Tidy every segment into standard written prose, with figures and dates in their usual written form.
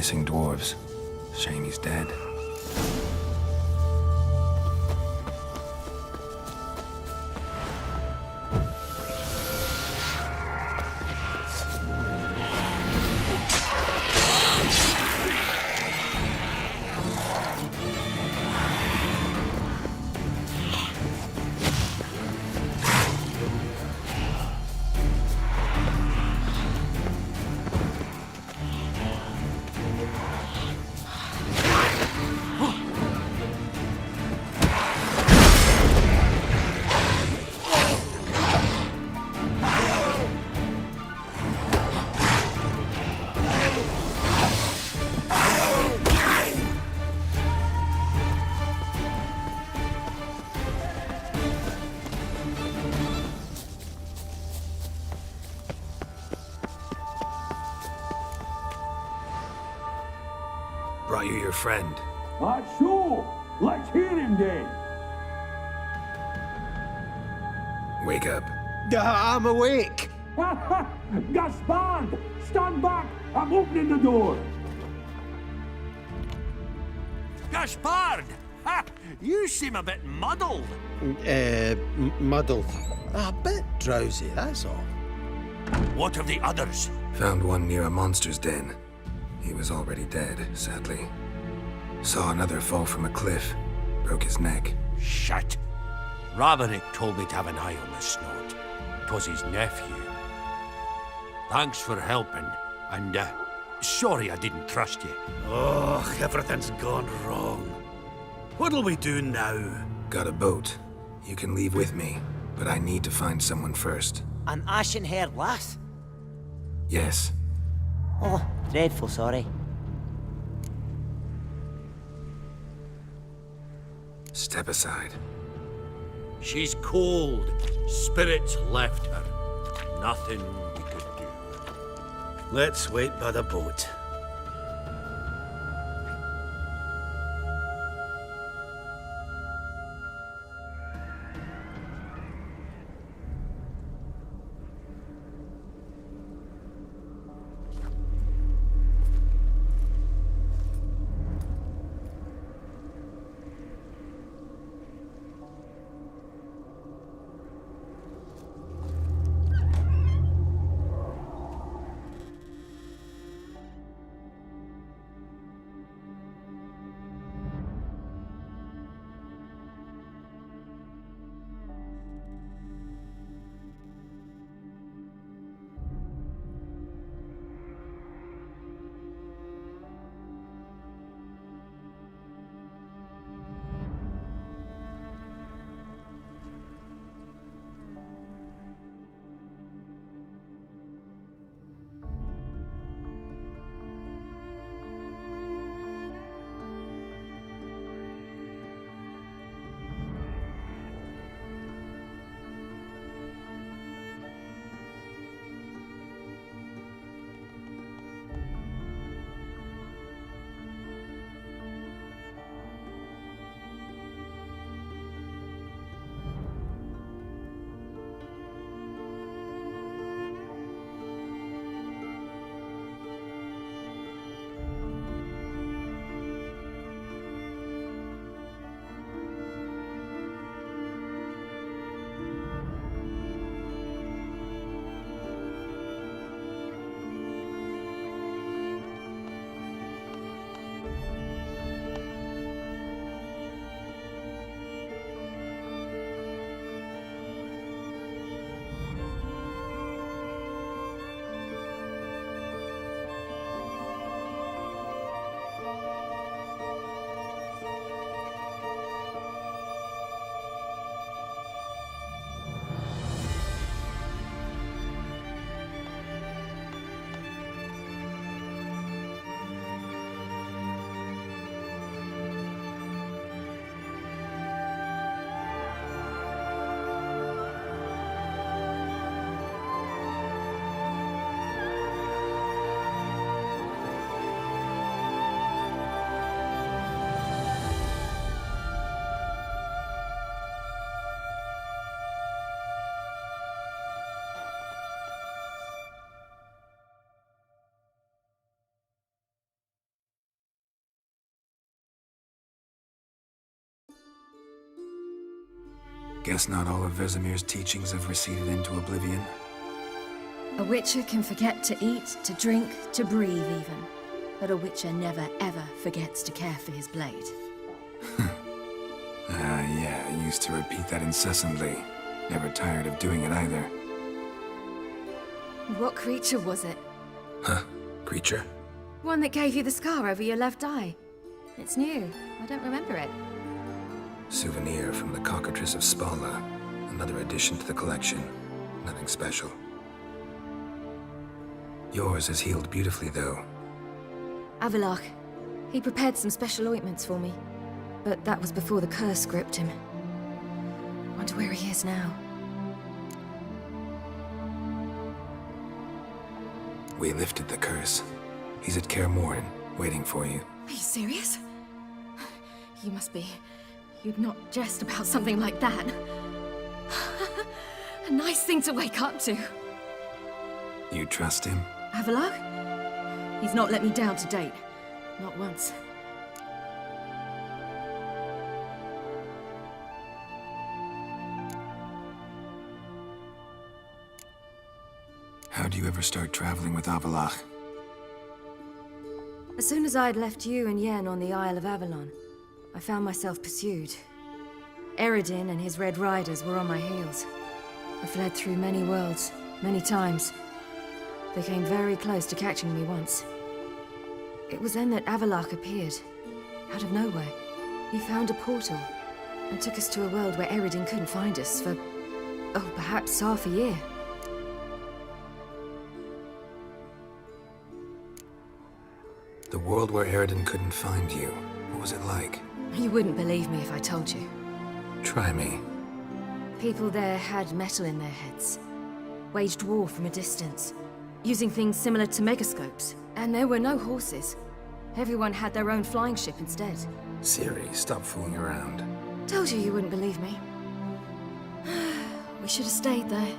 missing dwarves. Shame he's dead. Brought you your friend. Sure. Let's hear him then. Wake up. I'm awake. Gaspard! Stand back! I'm opening the door. Gaspard! Ha! You seem a bit muddled. Muddled. A bit drowsy, that's all. What of the others? Found one near a monster's den. He was already dead, sadly. Saw another fall from a cliff. Broke his neck. Shit. Raverick told me to have an eye on the snot. 'Twas his nephew. Thanks for helping, and sorry I didn't trust you. Oh, everything's gone wrong. What'll we do now? Got a boat. You can leave with me, but I need to find someone first. An ashen-haired lass? Yes. Oh, dreadful sorry. Step aside. She's cold. Spirits left her. Nothing we could do. Let's wait by the boat. Guess not all of Vesemir's teachings have receded into oblivion. A witcher can forget to eat, to drink, to breathe even. But a witcher never ever forgets to care for his blade. Yeah, I used to repeat that incessantly. Never tired of doing it either. What creature was it? Huh? Creature? One that gave you the scar over your left eye. It's new. I don't remember it. Souvenir from the Cockatrice of Spala. Another addition to the collection. Nothing special. Yours has healed beautifully, though. Avalok. He prepared some special ointments for me. But that was before the curse gripped him. Wonder where he is now. We lifted the curse. He's at Kaer Morhen, waiting for you. Are you serious? You must be. You'd not jest about something like that. A nice thing to wake up to. You trust him? Avalok? He's not let me down to date. Not once. How'd you ever start traveling with Avalach? As soon as I'd left you and Yen on the Isle of Avalon, I found myself pursued. Eredin and his Red Riders were on my heels. I fled through many worlds, many times. They came very close to catching me once. It was then that Avalach appeared, out of nowhere. He found a portal, and took us to a world where Eredin couldn't find us for, oh, perhaps half a year. The world where Eredin couldn't find you. What was it like? You wouldn't believe me if I told you. Try me. People there had metal in their heads, waged war from a distance, using things similar to megascopes. And there were no horses. Everyone had their own flying ship instead. Ciri, stop fooling around. Told you wouldn't believe me. We should have stayed there.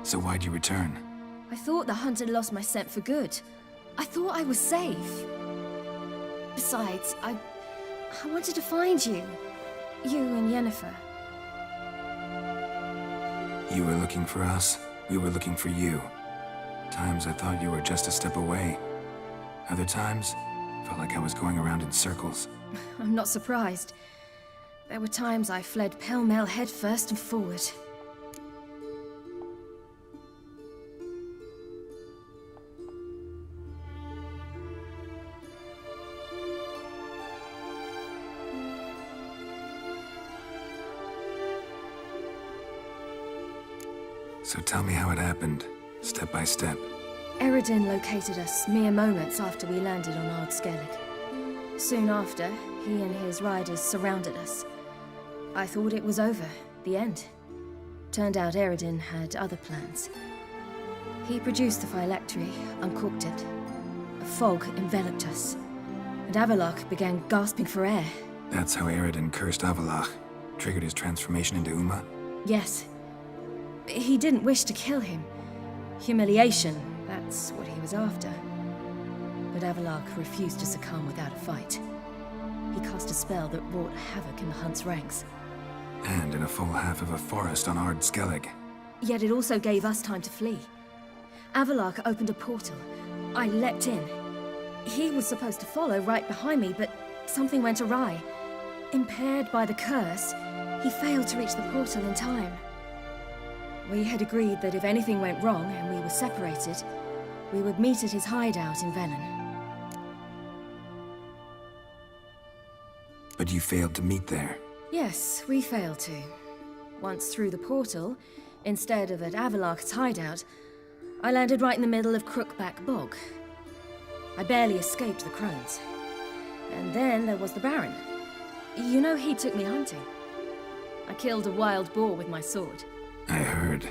So why'd you return? I thought the hunt had lost my scent for good. I thought I was safe. Besides, I wanted to find you. You and Yennefer. You were looking for us. We were looking for you. Times I thought you were just a step away. Other times, felt like I was going around in circles. I'm not surprised. There were times I fled pell-mell head first and forward. So tell me how it happened, step by step. Eredin located us mere moments after we landed on Ard Skellig. Soon after, he and his riders surrounded us. I thought it was over, the end. Turned out Eredin had other plans. He produced the phylactery, uncorked it. A fog enveloped us, and Avalok began gasping for air. That's how Eredin cursed Avalach, triggered his transformation into Uma? Yes. He didn't wish to kill him. Humiliation, that's what he was after. But Avalok refused to succumb without a fight. He cast a spell that wrought havoc in the Hunt's ranks. And in a full half of a forest on Ard Skellig. Yet it also gave us time to flee. Avalok opened a portal. I leapt in. He was supposed to follow right behind me, but something went awry. Impaired by the curse, he failed to reach the portal in time. We had agreed that if anything went wrong and we were separated, we would meet at his hideout in Velen. But you failed to meet there. Yes, we failed to. Once through the portal, instead of at Avalok's hideout, I landed right in the middle of Crookback Bog. I barely escaped the crones. And then there was the Baron. You know, he took me hunting. I killed a wild boar with my sword. I heard.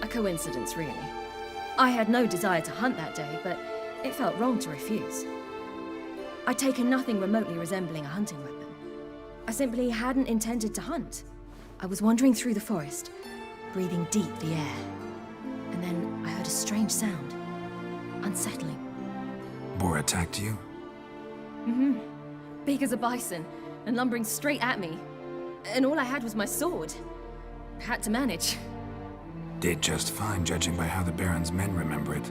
A coincidence, really. I had no desire to hunt that day, but it felt wrong to refuse. I'd taken nothing remotely resembling a hunting weapon. I simply hadn't intended to hunt. I was wandering through the forest, breathing deep the air. And then I heard a strange sound. Unsettling. Boar attacked you? big as a bison, and lumbering straight at me. And all I had was my sword. Had to manage. Did just fine, judging by how the Baron's men remember it.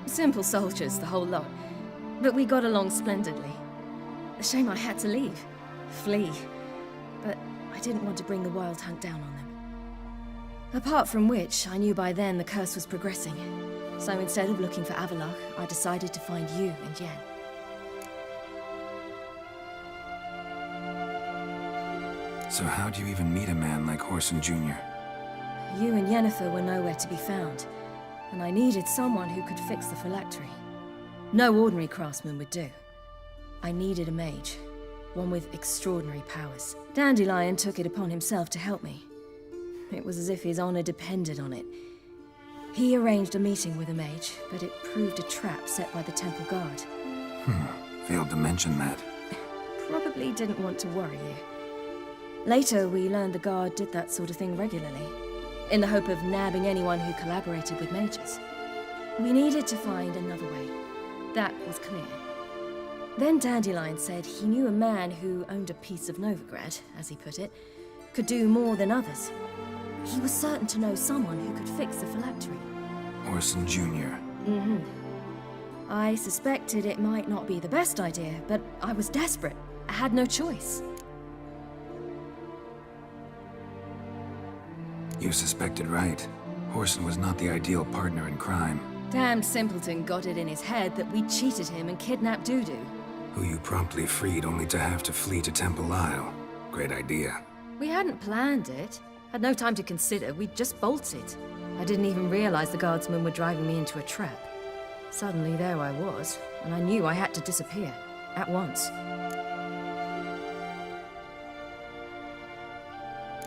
Simple soldiers, the whole lot. But we got along splendidly. A shame I had to leave. Flee. But I didn't want to bring the Wild Hunt down on them. Apart from which, I knew by then the curse was progressing. So instead of looking for Avallac'h, I decided to find you and Yen. So how'd you even meet a man like Whoreson Jr.? You and Yennefer were nowhere to be found, and I needed someone who could fix the phylactery. No ordinary craftsman would do. I needed a mage, one with extraordinary powers. Dandelion took it upon himself to help me. It was as if his honor depended on it. He arranged a meeting with a mage, but it proved a trap set by the Temple Guard. Failed to mention that. Probably didn't want to worry you. Later, we learned the Guard did that sort of thing regularly, in the hope of nabbing anyone who collaborated with mages. We needed to find another way. That was clear. Then Dandelion said he knew a man who owned a piece of Novigrad, as he put it, could do more than others. He was certain to know someone who could fix the phylactery. Whoreson Jr. I suspected it might not be the best idea, but I was desperate. I had no choice. You suspected right. Whoreson was not the ideal partner in crime. Damned simpleton got it in his head that we cheated him and kidnapped Dudu. Who you promptly freed only to have to flee to Temple Isle. Great idea. We hadn't planned it. Had no time to consider, we just bolted. I didn't even realize the guardsmen were driving me into a trap. Suddenly there I was, and I knew I had to disappear. At once.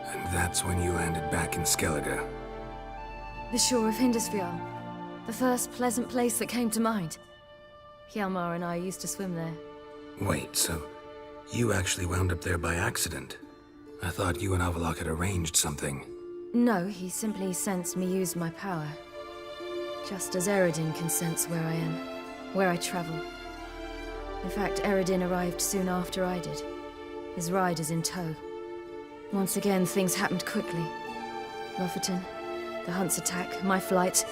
And that's when you landed back in Skellige. The shore of Hindisfjall. The first pleasant place that came to mind. Hjalmar and I used to swim there. Wait, so you actually wound up there by accident? I thought you and Avallac'h had arranged something. No, he simply sensed me use my power. Just as Eredin can sense where I am, where I travel. In fact, Eredin arrived soon after I did. His riders in tow. Once again, things happened quickly. Lofoten, the Hunt's attack, my flight.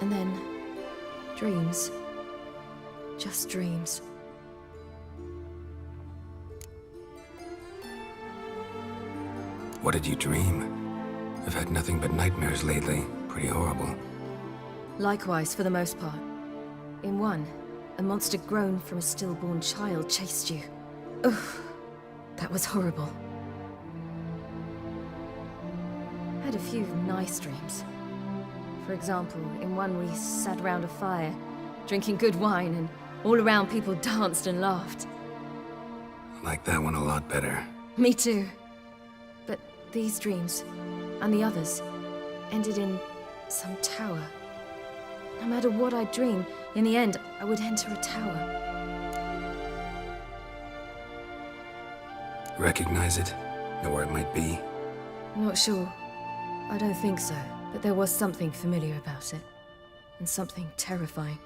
And then... dreams. Just dreams. What did you dream? I've had nothing but nightmares lately. Pretty horrible. Likewise, for the most part. In one, a monster grown from a stillborn child chased you. Ugh, that was horrible. Had a few nice dreams. For example, in one we sat around a fire, drinking good wine, and all around people danced and laughed. I like that one a lot better. Me too. But these dreams, and the others, ended in some tower. No matter what I dream, in the end, I would enter a tower. Recognize it? Know where it might be? Not sure. I don't think so, but there was something familiar about it. And something terrifying.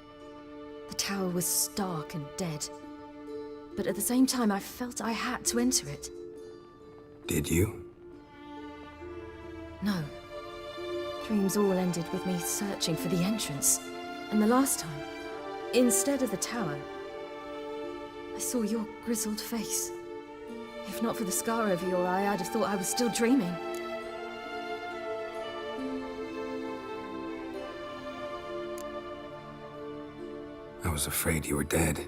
The tower was stark and dead. But at the same time, I felt I had to enter it. Did you? No. Dreams all ended with me searching for the entrance. And the last time, instead of the tower, I saw your grizzled face. If not for the scar over your eye, I'd have thought I was still dreaming. I was afraid you were dead.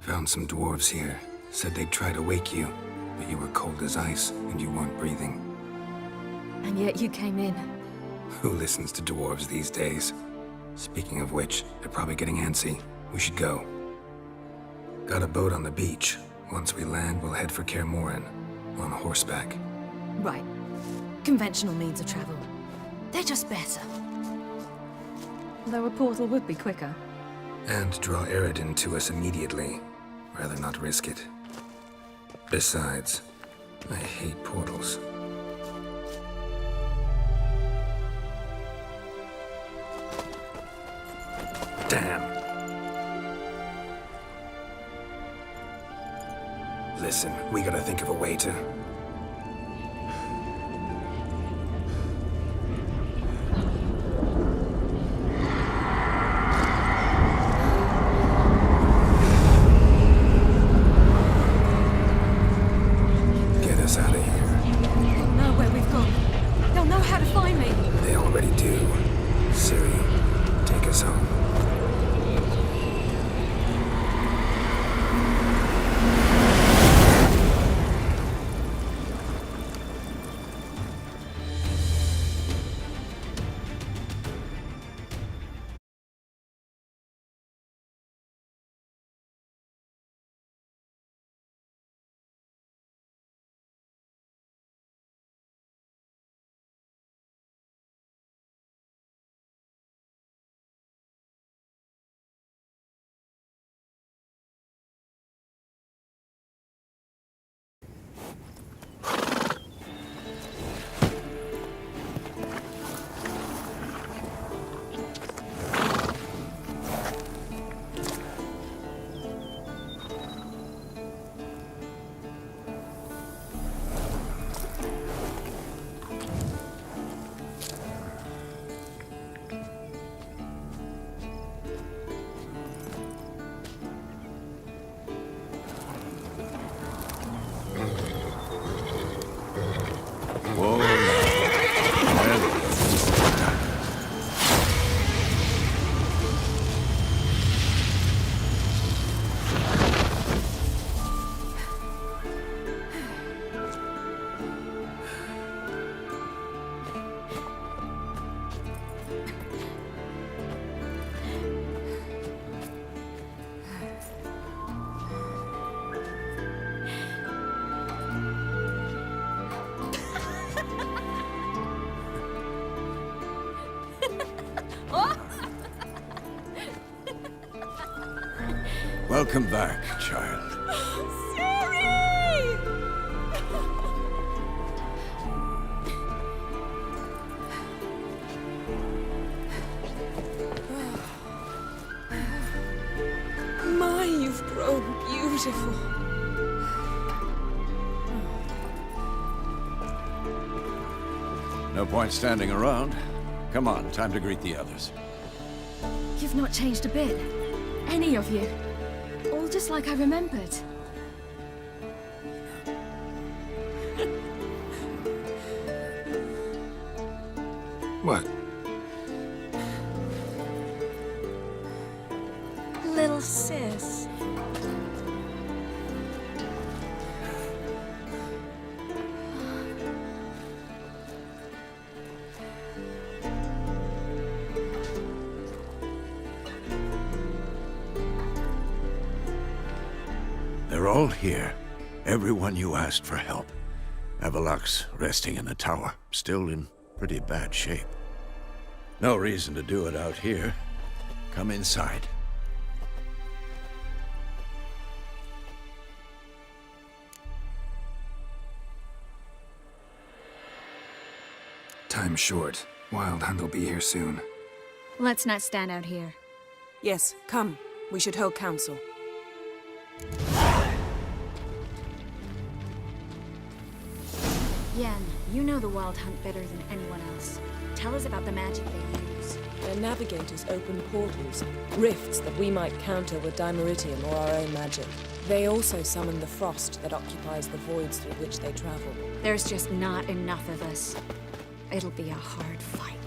Found some dwarves here. Said they'd try to wake you, but you were cold as ice and you weren't breathing. And yet you came in. Who listens to dwarves these days? Speaking of which, they're probably getting antsy. We should go. Got a boat on the beach. Once we land, we'll head for Kaer Morhen. On horseback. Right. Conventional means of travel. They're just better. Though a portal would be quicker. And draw Eredin to us immediately. Rather not risk it. Besides, I hate portals. Damn. Listen, we gotta think of a way to... Get us out of here. They'll know where we've gone. They'll know how to find me. They already do. Ciri, take us home. Welcome back, child. My, you've grown beautiful. No point standing around. Come on, time to greet the others. You've not changed a bit. Any of you. All just like I remembered. What? Little sis. They're all here. Everyone you asked for help. Avallac'h's resting in the tower, still in pretty bad shape. No reason to do it out here. Come inside. Time's short. Wild Hunt will be here soon. Let's not stand out here. Yes, come. We should hold council. Yen, you know the Wild Hunt better than anyone else. Tell us about the magic they use. Their navigators open portals, rifts that we might counter with Dimeritium or our own magic. They also summon the frost that occupies the voids through which they travel. There's just not enough of us. It'll be a hard fight.